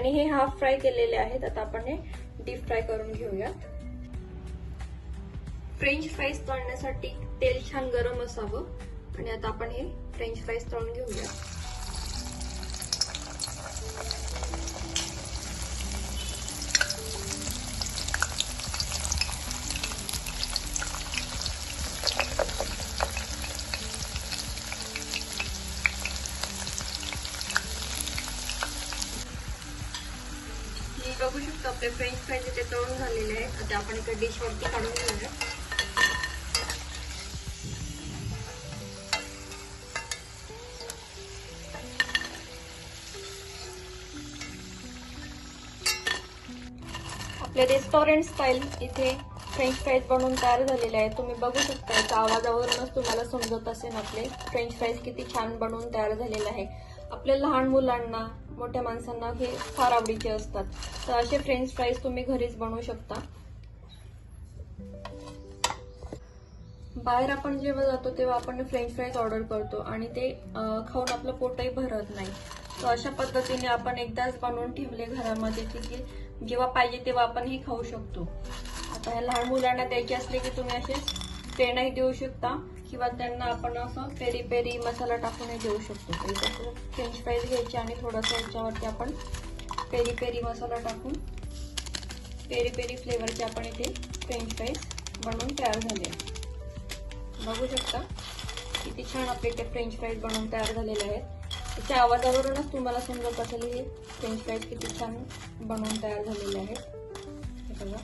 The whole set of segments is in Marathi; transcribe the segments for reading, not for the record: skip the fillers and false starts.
आणि हे हाफ फ्राय केलेले आहेत. आता आपण हे डीप फ्राय करून घेऊया. फ्रेंच फ्राईज तळण्यासाठी तेल छान गरम असावं आणि आता आपण हे फ्रेंच फ्राईज तळून घेऊया. बघू शकतो आपले फ्रेंच फ्राईज इथे तळून झालेले आहेत. आता आपण एका डिश वरती काढून घेऊया. आपले रेस्टॉरंट स्टाईल इथे फ्रेंच फ्राईज बनवून तयार झालेले आहेत. तुम्ही बघू शकता, याच्या आवाजावरूनच तुम्हाला समजत असेल आपले फ्रेंच फ्राईज किती छान बनवून तयार झालेले आहे. आपल्या लहान मुलांना, मोठ्या माणसांना हे फार आवडीचे असतात. तर असे फ्रेंच फ्राईज तुम्ही घरीच बनवू शकता. बाहेर आपण जेव्हा जातो तेव्हा आपण फ्रेंच फ्राईज ऑर्डर करतो आणि ते खाऊन आपलं पोटही भरत नाही. तर अशा पद्धतीने आपण एकदाच बनवून ठेवले घरामध्ये की जेव्हा पाहिजे तेव्हा आपण हे खाऊ शकतो. आता ह्या लहान मुलांना द्यायचे असले की तुम्ही असे पेनही देऊ शकता किंवा त्यांना आपण असं पेरी पेरी मसाला टाकूनही देऊ शकतो. तर फ्रेंच फ्राईज घ्यायचे आणि थोडंसं याच्यावरती आपण पेरी पेरी मसाला टाकून पेरी पेरी फ्लेवरचे आपण इथे फ्रेंच फ्राईज बनवून तयार झाले. बघू शकता किती छान आपले इथे फ्रेंच फ्राईज बनवून तयार झालेले आहेत. त्याच्या आवाजावरूनच तुम्हाला समजत असेल हे फ्रेंच फ्राईज किती छान बनवून तयार झालेले आहेत. हे बघा,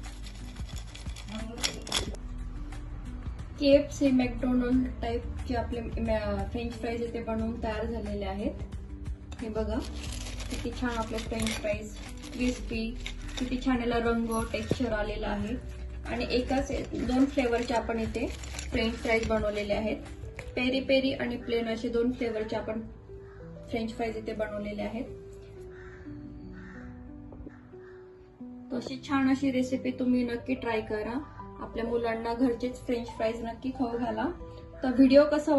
KFC मॅकडोनल्ड टाईपचे आपले फ्रेंच फ्राईज इथे बनवून तयार झालेले आहेत. हे बघा किती छान आपले फ्रेंच फ्राईज क्रिस्पी, किती छान याला रंग टेक्स्चर आलेला आहे. आणि एकाच 2 फ्लेवरचे आपण इथे फ्रेंच फ्राईज बनवलेले आहेत. पेरी पेरी आणि प्लेन असे 2 फ्लेवरचे आपण फ्रेंच फ्राईज इथे बनवलेले आहेत. तशी छान अशी रेसिपी तुम्ही नक्की ट्राय करा. आपल्या मुलांना घरचेच फ्रेंच फ्राईज नक्की खाऊ घाला. तर व्हिडिओ कसा